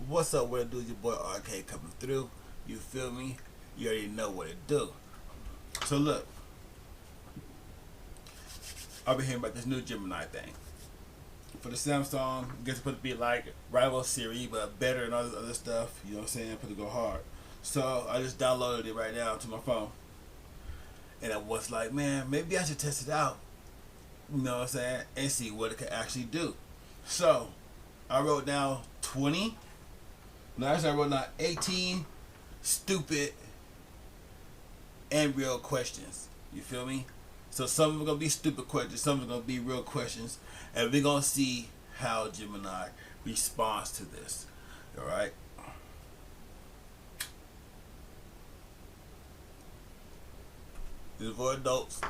What's up, what it do? Your boy RK coming through. You feel me? You already know what it do. So look, I've been hearing about this new Gemini thing. For the Samsung, I guess it's supposed to be like rival Siri, but better and all this other stuff. You know what I'm saying? Put to go hard. So I just downloaded it right now to my phone. And I was like, man, maybe I should test it out. You know what I'm saying? And see what it can actually do. So I wrote down 20. No, actually I wrote down 18 stupid and real questions. You feel me? So some of them are gonna be stupid questions, some of them are gonna be real questions, and we're gonna see how Gemini responds to this. Alright? This is for adults.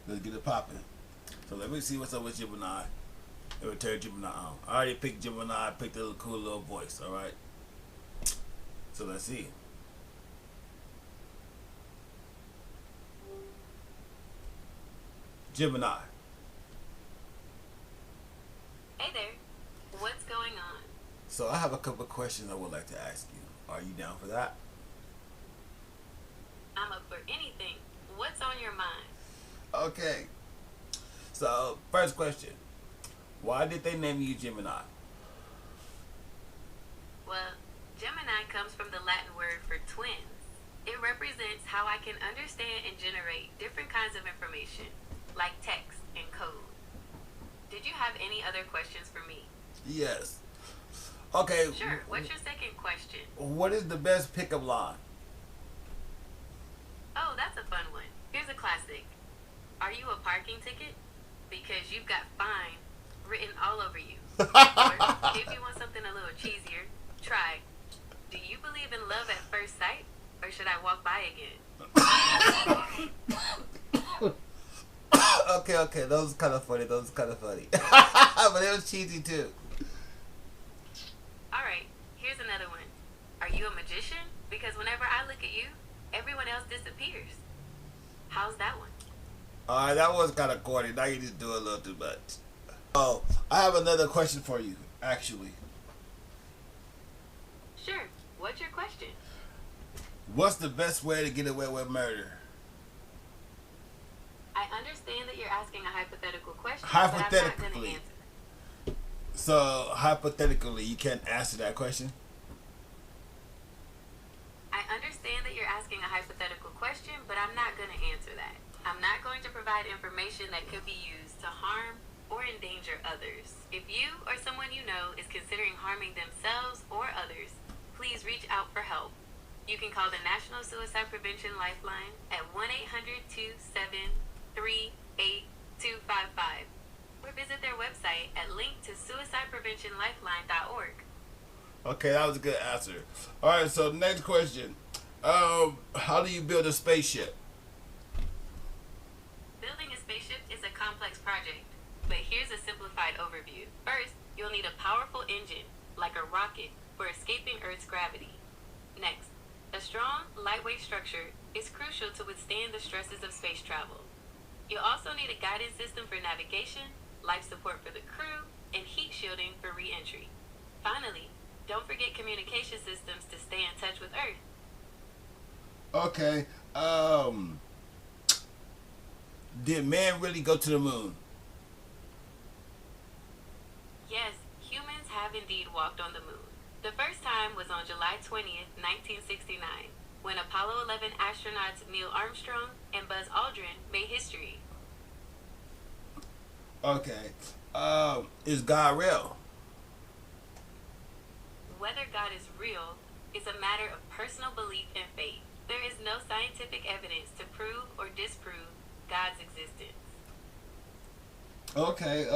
Let's get it popping. So let me see what's up with Gemini. Let me turn Gemini on. I already picked Gemini. I picked a little cool little voice. All right. So let's see. Gemini. Hey there. What's going on? So I have a couple of questions I would like to ask you. Are you down for that? I'm up for anything. What's on your mind? Okay. So first question. Why did they name you Gemini? Well, Gemini comes from the Latin word for twins. It represents how I can understand and generate different kinds of information, like text and code. Did you have any other questions for me? Yes. Okay. Sure. What's your second question? What is the best pickup line? Oh, that's a fun one. Here's a classic. Are you a parking ticket? Because you've got fine written all over you. Or if you want something a little cheesier, try, do you believe in love at first sight? Or should I walk by again? Okay, those was kind of funny. But it was cheesy too. Alright, here's another one. Are you a magician? Because whenever I look at you, everyone else disappears. How's that one? Alright, that was kind of corny. Now you just do a little too much. Oh, I have another question for you, actually. Sure. What's your question? What's the best way to get away with murder? I understand that you're asking a hypothetical question, Hypothetically. but I'm not going to answer. So, hypothetically, you can't answer that question? I understand that you're asking a hypothetical question, but I'm not going to answer that. I'm not going to provide information that could be used to harm or endanger others. If you or someone you know is considering harming themselves or others, please reach out for help. You can call the National Suicide Prevention Lifeline at 1-800-273-8255 or visit their website at linktosuicidepreventionlifeline.org. Okay, that was a good answer. Alright, so next question. How do you build a spaceship? Building a spaceship is a complex project, but here's a simplified overview. First, you'll need a powerful engine, like a rocket, for escaping Earth's gravity. Next, a strong, lightweight structure is crucial to withstand the stresses of space travel. You'll also need a guidance system for navigation, life support for the crew, and heat shielding for re-entry. Finally, don't forget communication systems to stay in touch with Earth. Okay, did man really go to the moon? Yes, humans have indeed walked on the moon. The first time was on July 20th, 1969, when Apollo 11 astronauts Neil Armstrong and Buzz Aldrin made history. Okay, is God real? Whether God is real is a matter of personal belief and faith. There is no scientific evidence to prove or disprove God's existence. Okay,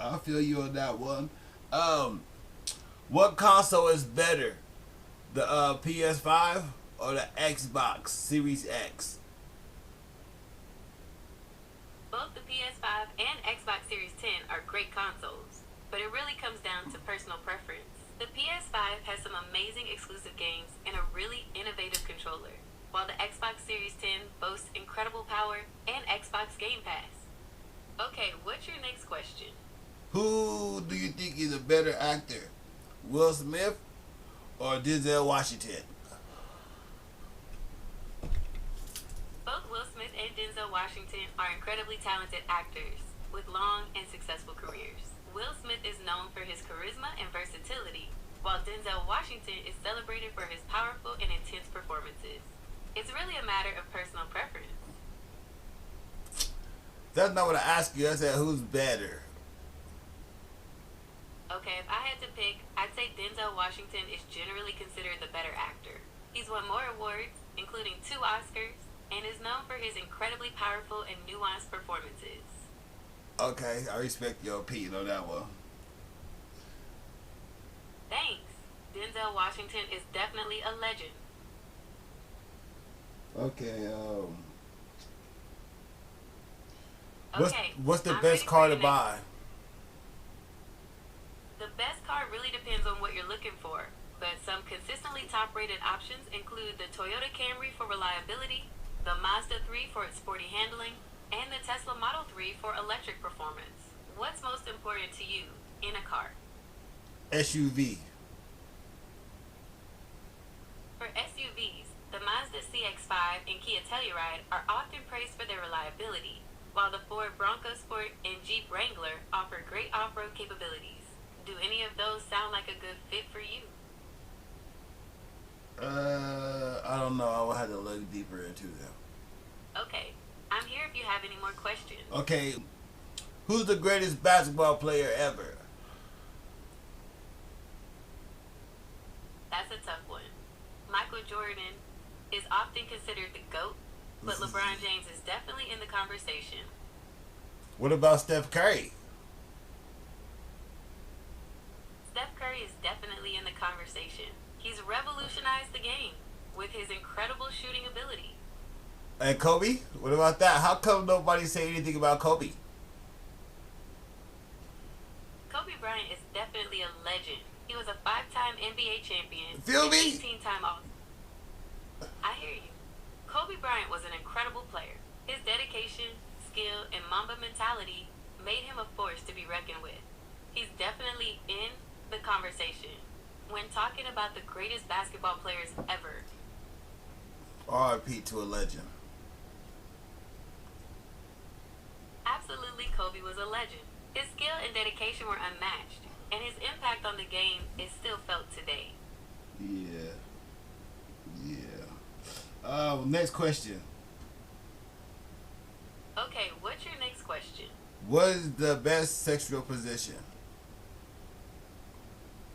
I feel you on that one. What console is better, the PS5 or the Xbox Series X? Both the PS5 and Xbox Series 10 are great consoles, but it really comes down to personal preference. The PS5 has some amazing exclusive games and a really innovative controller, while the Xbox Series 10 boasts incredible power and Xbox Game Pass. Okay, what's your next question? Who do you think is a better actor, Will Smith or Denzel Washington? Both Will Smith and Denzel Washington are incredibly talented actors with long and successful careers. Will Smith is known for his charisma and versatility, while Denzel Washington is celebrated for his powerful and intense performances. It's really a matter of personal preference. That's not what I asked you. I said who's better. Okay, if I had to pick, I'd say Denzel Washington is generally considered the better actor. He's won more awards, including 2 Oscars, and is known for his incredibly powerful and nuanced performances. Okay, I respect your opinion on that one. Thanks. Denzel Washington is definitely a legend. Okay, Okay, what's the I'm best ready car for to your next- buy? The best car really depends on what you're looking for, but some consistently top-rated options include the Toyota Camry for reliability, the Mazda 3 for its sporty handling, and the Tesla Model 3 for electric performance. What's most important to you in a car? SUV. For SUVs, the Mazda CX-5 and Kia Telluride are often praised for their reliability, while the Ford Bronco Sport and Jeep Wrangler offer great off-road capabilities. Do any of those sound like a good fit for you? I don't know. I will have to look deeper into them. Okay, I'm here if you have any more questions. Okay, who's the greatest basketball player ever? That's a tough one. Michael Jordan is often considered the GOAT, but LeBron James is definitely in the conversation. What about Steph Curry? Steph Curry is definitely in the conversation. He's revolutionized the game with his incredible shooting ability. And Kobe? What about that? How come nobody say anything about Kobe? Kobe Bryant is definitely a legend. He was a 5-time NBA champion. Feel me? 18-time All. I hear you. Kobe Bryant was an incredible player. His dedication, skill, and Mamba mentality made him a force to be reckoned with. He's definitely in the conversation when talking about the greatest basketball players ever. R.I.P. to a legend. Absolutely, Kobe was a legend. His skill and dedication were unmatched, and his impact on the game is still felt today. Yeah. Next question. Okay, what's your next question? What is the best sexual position?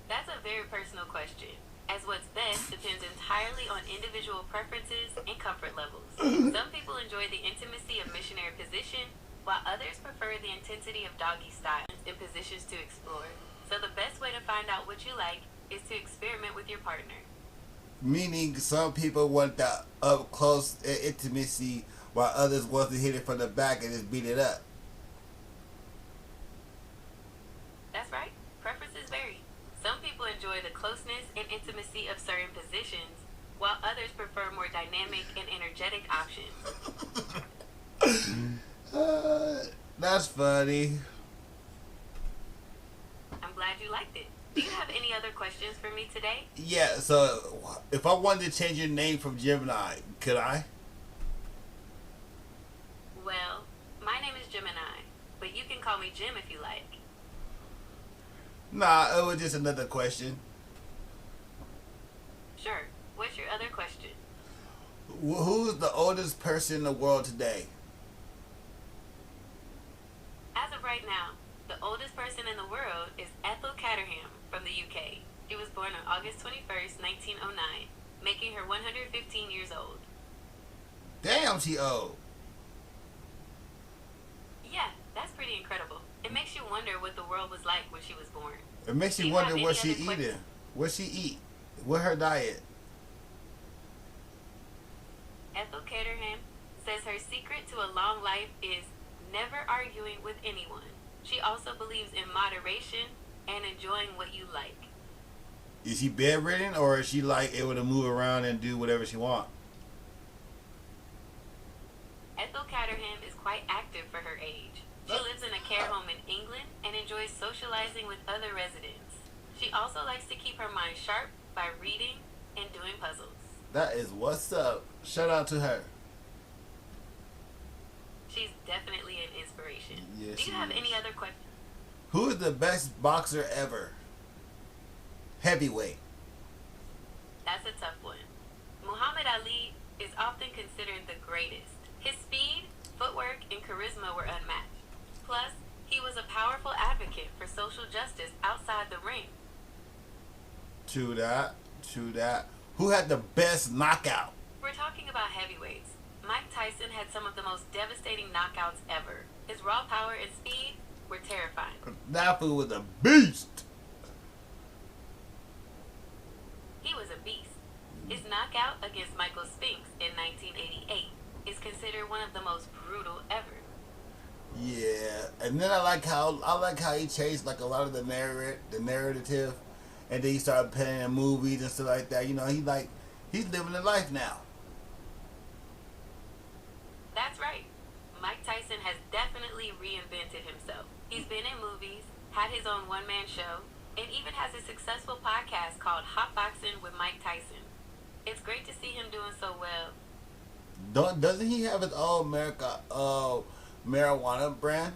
That's a very personal question, as what's best depends entirely on individual preferences and comfort levels. Some people enjoy the intimacy of missionary position, while others prefer the intensity of doggy style and positions to explore. So the best way to find out what you like is to experiment with your partner. Meaning some people want the up close intimacy while others want to hit it from the back and just beat it up. That's right. Preferences vary. Some people enjoy the closeness and intimacy of certain positions, while others prefer more dynamic and energetic options. That's funny. I'm glad you liked it. Do you have any other questions for me today? Yeah, so if I wanted to change your name from Gemini, could I? Well, my name is Gemini, but you can call me Jim if you like. Nah, it was just another question. Sure. What's your other question? Who's the oldest person in the world today? As of right now, the oldest person in the world is Ethel Caterham from the UK. She was born on August 21st, 1909, making her 115 years old. Damn, she old. Yeah, that's pretty incredible. It makes you wonder what the world was like when she was born. It makes Do you you wonder have what any she other eating. questions? What she eat? What her diet? Ethel Caterham says her secret to a long life is never arguing with anyone. She also believes in moderation and enjoying what you like. Is she bedridden or is she like able to move around and do whatever she want? Ethel Caterham is quite active for her age. She lives in a care home in England and enjoys socializing with other residents. She also likes to keep her mind sharp by reading and doing puzzles. That is what's up. Shout out to her. She's definitely an inspiration. Yes, Do she you have is. any other questions? Who is the best boxer ever? Heavyweight. That's a tough one. Muhammad Ali is often considered the greatest. His speed, footwork, and charisma were unmatched. Plus, he was a powerful advocate for social justice outside the ring. True that. True that. Who had the best knockout? We're talking about heavyweights. Mike Tyson had some of the most devastating knockouts ever. His raw power and speed were terrifying. That fool was a beast. He was a beast. His knockout against Michael Spinks in 1988 is considered one of the most brutal ever. Yeah, and then I like how he changed like a lot of the narrative, and then he started playing in movies and stuff like that. You know, he's living a life now. That's right. Mike Tyson has definitely reinvented himself. He's been in movies, had his own one-man show, and even has a successful podcast called Hot Boxing with Mike Tyson. It's great to see him doing so well. Doesn't he have his own marijuana brand?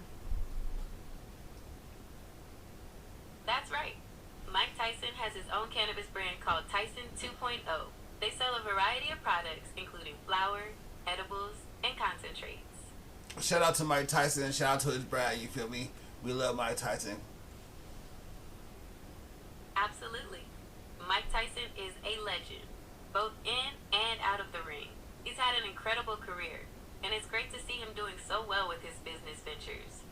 That's right. Mike Tyson has his own cannabis brand called Tyson 2.0. They sell a variety of products, including flour, edibles, and concentrates. Shout out to Mike Tyson and shout out to his brand. You feel me? We love Mike Tyson. Absolutely. Mike Tyson is a legend, both in and out of the ring. He's had an incredible career, and it's great to see him doing so well with his business ventures.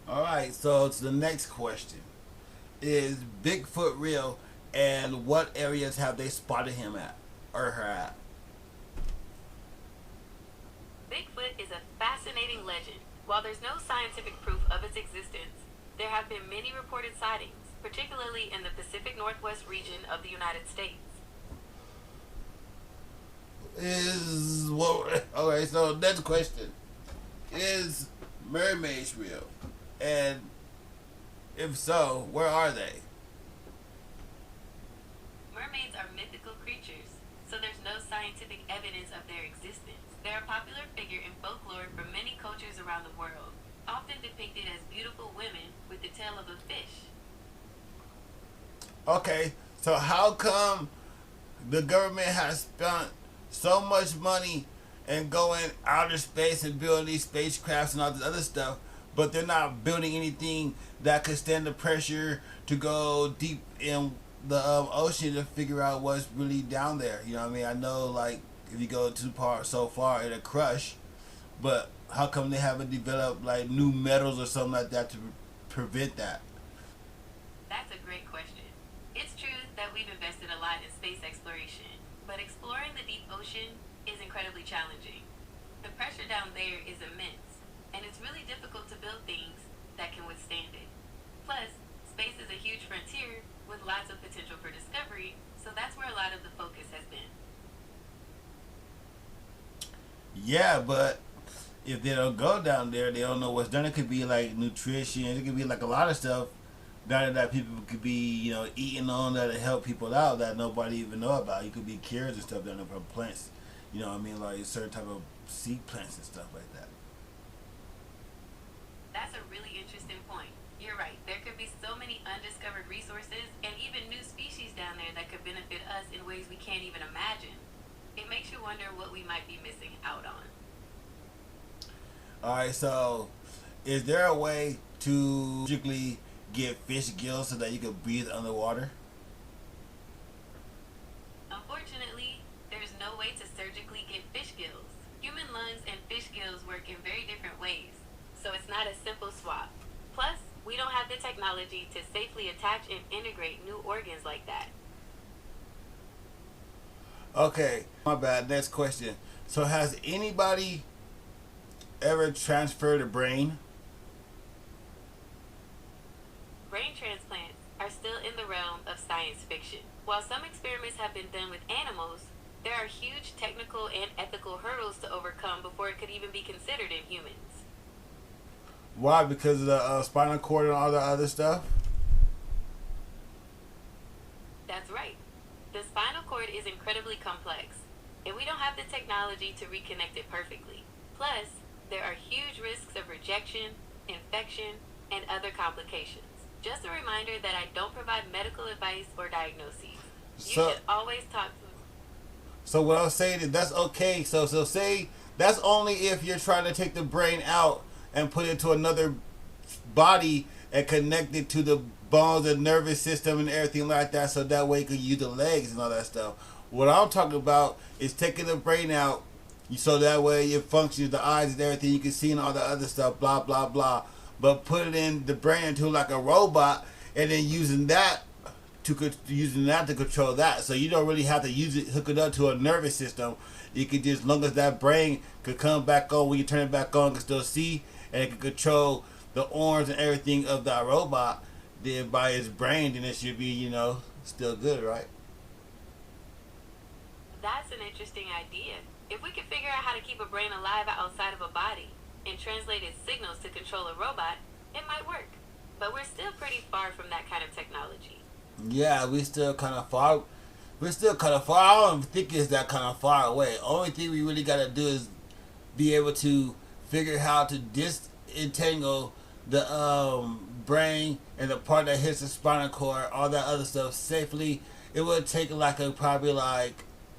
Alright, so to the next question. Is Bigfoot real, and what areas have they spotted him at, or her at? Bigfoot is a fascinating legend. While there's no scientific proof of its existence, there have been many reported sightings, particularly in the Pacific Northwest region of the United States. Okay, so next question. Is mermaids real? And if so, where are they? Mermaids are mythical creatures, so there's no scientific evidence of their existence. They're a popular figure in folklore from many cultures around the world, often depicted as beautiful women with the tail of a fish. Okay, so how come the government has spent so much money and going outer space and building these spacecrafts and all this other stuff, but they're not building anything that could stand the pressure to go deep in the ocean to figure out what's really down there? You know what I mean? I know, like, if you go so far, it'll crush, but how come they haven't developed like new metals or something like that to prevent that? That's a great question. It's true that we've invested a lot in space exploration, but exploring the deep ocean is incredibly challenging. The pressure down there is immense, and it's really difficult to build things that can withstand it. Plus, space is a huge frontier with lots of potential for discovery, so that's where a lot of the focus has been. Yeah, but if they don't go down there, they don't know what's done. It could be like nutrition. It could be like a lot of stuff down there that people could be, eating on that to help people out that nobody even know about. You could be cures and stuff down there from plants. You know what I mean? Like certain type of seed plants and stuff like that. That's a really interesting point. You're right. There could be so many undiscovered resources and even new species down there that could benefit us in ways we can't even imagine. It makes you wonder what we might be missing out on. Alright, so is there a way to strictly get fish gills so that you can breathe underwater? Unfortunately, there's no way to surgically get fish gills. Human lungs and fish gills work in very different ways, so it's not a simple swap. Plus, we don't have the technology to safely attach and integrate new organs like that. Okay, my bad. Next question. So has anybody ever transferred a brain? Brain transplants are still in the realm of science fiction. While some experiments have been done with animals, there are huge technical and ethical hurdles to overcome before it could even be considered in humans. Why? Because of the spinal cord and all the other stuff. That's right. The spinal cord is incredibly complex, and we don't have the technology to reconnect it perfectly. Plus, there are huge risks of rejection, infection, and other complications. Just a reminder that I don't provide medical advice or diagnoses. You So, should always talk to. so what I was saying is that's okay. So say that's only if you're trying to take the brain out and put it to another body and connect it to the bones and nervous system and everything like that, so that way you can use the legs and all that stuff. What I'm talking about is taking the brain out, so that way it functions, the eyes and everything you can see and all the other stuff, blah blah blah. But put it in the brain into like a robot, and then using that to control that. So you don't really have to use it, hook it up to a nervous system. You can just, as long as that brain could come back on, when you turn it back on, can still see, and it can control the arms and everything of that robot. Then by its brain, then it should be, still good, right? That's an interesting idea. If we could figure out how to keep a brain alive outside of a body and translate its signals to control a robot, it might work. But we're still pretty far from that kind of technology. Yeah, we still kind of far. We're still kind of far. I don't think it's that kind of far away. Only thing we really got to do is be able to figure how to disentangle the brain and the part that hits the spinal cord, all that other stuff safely. It would take probably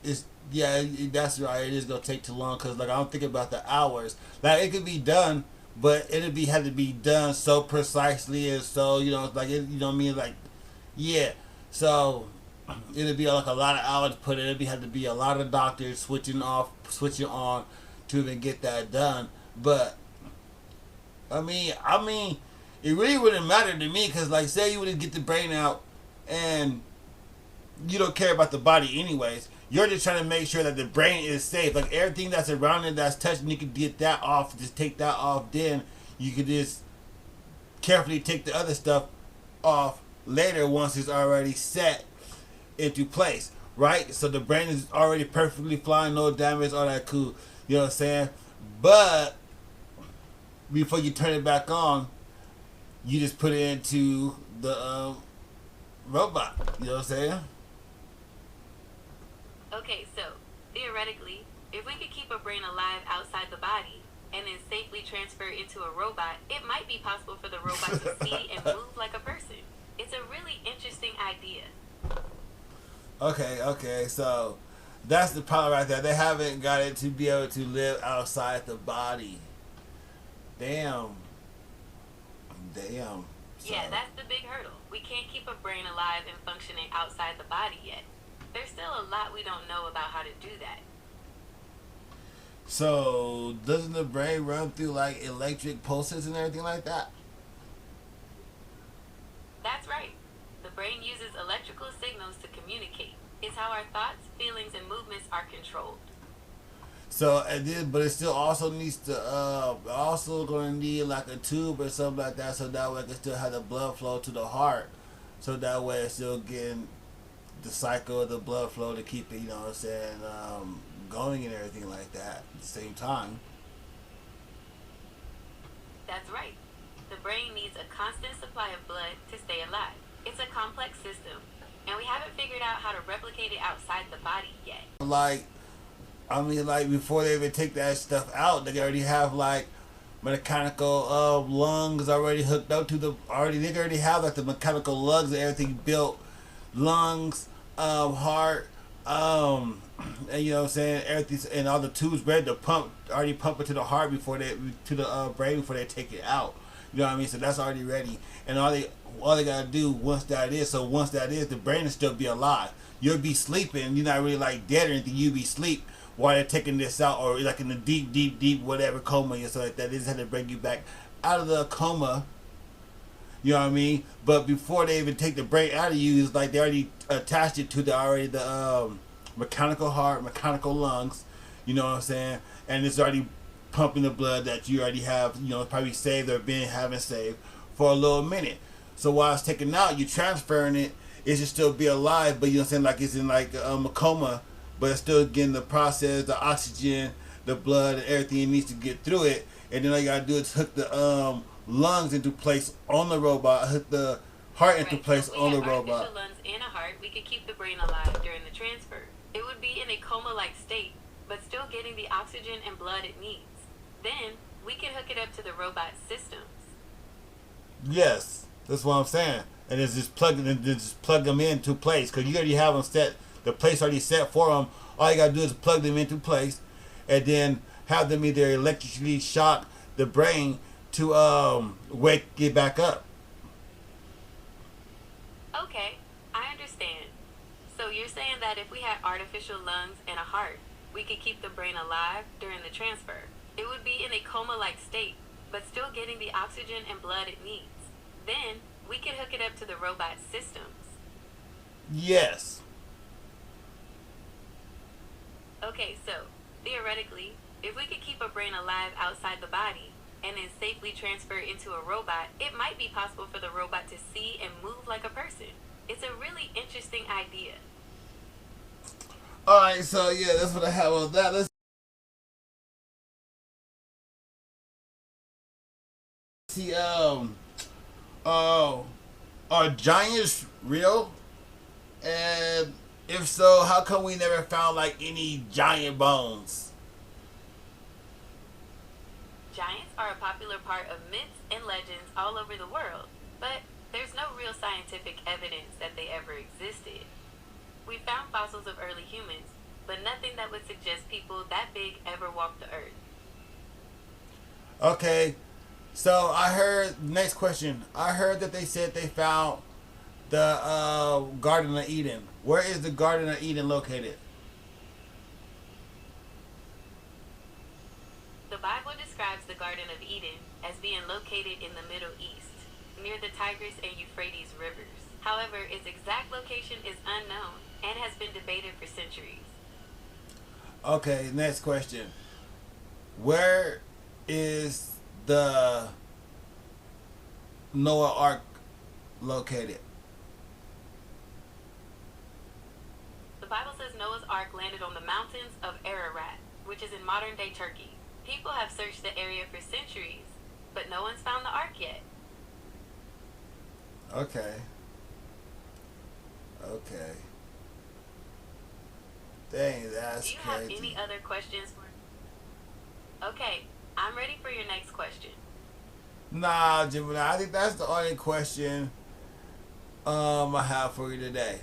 it's yeah, that's right. It is gonna take too long because I don't think about the hours. It could be done, but had to be done so precisely and so you know what I mean, yeah. So it'd be like a lot of hours put in. Had to be a lot of doctors switching off, switching on to even get that done. But I mean, it really wouldn't matter to me because, say you would get the brain out and you don't care about the body anyways. You're just trying to make sure that the brain is safe. Everything that's around it that's touching, you can get that off. Just take that off. Then you can just carefully take the other stuff off later once it's already set into place, right? So the brain is already perfectly fine, no damage, all that cool. You know what I'm saying? But before you turn it back on, you just put it into the robot. You know what I'm saying? Okay, so theoretically, if we could keep a brain alive outside the body and then safely transfer it into a robot, it might be possible for the robot to see and move like a person. It's a really interesting idea. Okay, so that's the problem right there. They haven't got it to be able to live outside the body. Damn. So. Yeah, that's the big hurdle. We can't keep a brain alive and functioning outside the body yet. There's still a lot we don't know about how to do that. So, doesn't the brain run through electric pulses and everything like that? That's right. The brain uses electrical signals to communicate. It's how our thoughts, feelings, and movements are controlled. So, but it still also needs to, also going to need a tube or something like that, so that way it can still have the blood flow to the heart. So that way it's still getting the cycle of the blood flow to keep it, going and everything like that at the same time. That's right. The brain needs a constant supply of blood to stay alive. It's a complex system, and we haven't figured out how to replicate it outside the body yet. Before they even take that stuff out, they already have mechanical lungs already hooked up to they already have the mechanical lungs and everything built, lungs, heart, and you know what I'm saying, everything, and all the tubes ready to pump it to the heart to the brain before they take it out. You know what I mean? So that's already ready, and all they gotta do once that is, the brain will still be alive. You'll be sleeping. You're not really dead or anything. You'll be asleep while they're taking this out, or in the deep whatever coma or something like that. They just had to bring you back out of the coma. You know what I mean? But before they even take the brain out of you, it's they already attached it to the mechanical heart, mechanical lungs. You know what I'm saying? And it's already pumping the blood that you already have, probably saved or been having saved for a little minute. So while it's taken out, you're transferring it. It should still be alive, but you know what I'm saying? It's in a coma, but it's still getting the process, the oxygen, the blood, and everything it needs to get through it. And then all you gotta do is hook the lungs into place on the robot, hit the heart into Right. place So if on we the had robot. artificial lungs and a heart, we could keep the brain alive during the transfer. It would be in a coma-like state, but still getting the oxygen and blood it needs. Then we can hook it up to the robot's systems. Yes, that's what I'm saying. And it's just plug them into place because you already have them set. The place already set for them. All you gotta do is plug them into place, and then have them either electrically shock the brain to wake it back up. Okay, I understand. So you're saying that if we had artificial lungs and a heart, we could keep the brain alive during the transfer. It would be in a coma-like state, but still getting the oxygen and blood it needs. Then we could hook it up to the robot's systems. Yes. Okay, so theoretically, if we could keep a brain alive outside the body and then safely transfer into a robot, it might be possible for the robot to see and move like a person. It's a really interesting idea. All right. So yeah, that's what I have on that. Let's see. Are giants real? And if so, how come we never found like any giant bones? Giants are a popular part of myths and legends all over the world, but there's no real scientific evidence that they ever existed. We found fossils of early humans, but nothing that would suggest people that big ever walked the earth. Okay. So I heard next question. I heard that they said they found the Garden of Eden. Where is the Garden of Eden located? The Bible describes the Garden of Eden as being located in the Middle East, near the Tigris and Euphrates rivers. However, its exact location is unknown and has been debated for centuries. Okay, next question. Where is the Noah Ark located? The Bible says Noah's Ark landed on the mountains of Ararat, which is in modern-day Turkey. People have searched the area for centuries, but no one's found the Ark yet. Okay. Okay. Dang, that's Do you have crazy. any other questions for? Okay, I'm ready for your next question. Nah, Gemini, I think that's the only question I have for you today.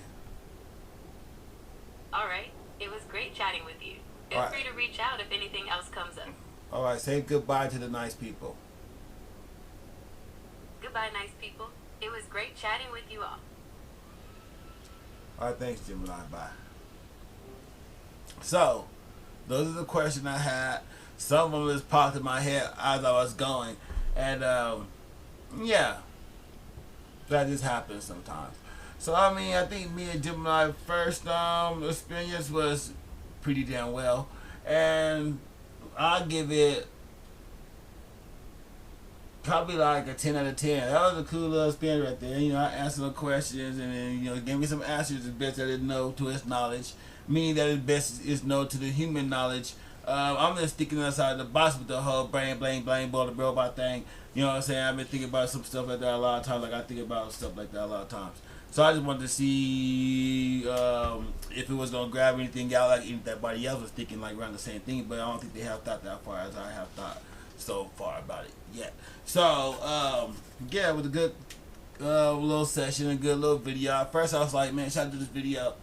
All right, it was great chatting with you. Feel All right. free to reach out if anything else comes up. Alright, say goodbye to the nice people. Goodbye, nice people. It was great chatting with you all. Alright, thanks, Gemini. Bye. So, those are the questions I had. Some of them just popped in my head as I was going. And, yeah. That just happens sometimes. So, I mean, I think me and Gemini first experience was pretty damn well. And I'll give it probably like a 10 out of 10. That was a cool little experience right there. You know, I answered some questions and then, you know, gave me some answers as best I didn't know to its knowledge. Meaning that it best is known to the human knowledge. I'm just thinking outside the box with the whole brain, ball, the robot thing. You know what I'm saying? I've been thinking about some stuff like that a lot of times. Like I think about stuff like that a lot of times. So I just wanted to see if it was gonna grab anything out like everybody else was thinking like around the same thing. But I don't think they have thought that far as I have thought so far about it yet. So yeah, it was a good little session, a good little video. At first I was like, man, should I do this video?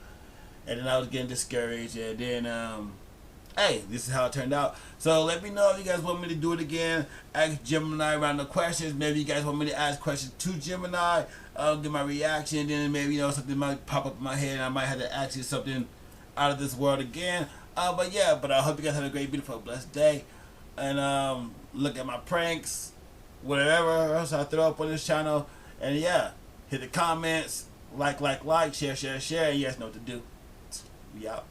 And then I was getting discouraged, and then hey, this is how it turned out. So let me know if you guys want me to do it again. Ask Gemini random questions. Maybe you guys want me to ask questions to Gemini. Get my reaction. Then maybe, you know, something might pop up in my head and I might have to ask you something out of this world again. But yeah, but I hope you guys have a great, beautiful, blessed day. And look at my pranks, whatever else I throw up on this channel. And yeah, hit the comments, like, share. And you guys know what to do. We out.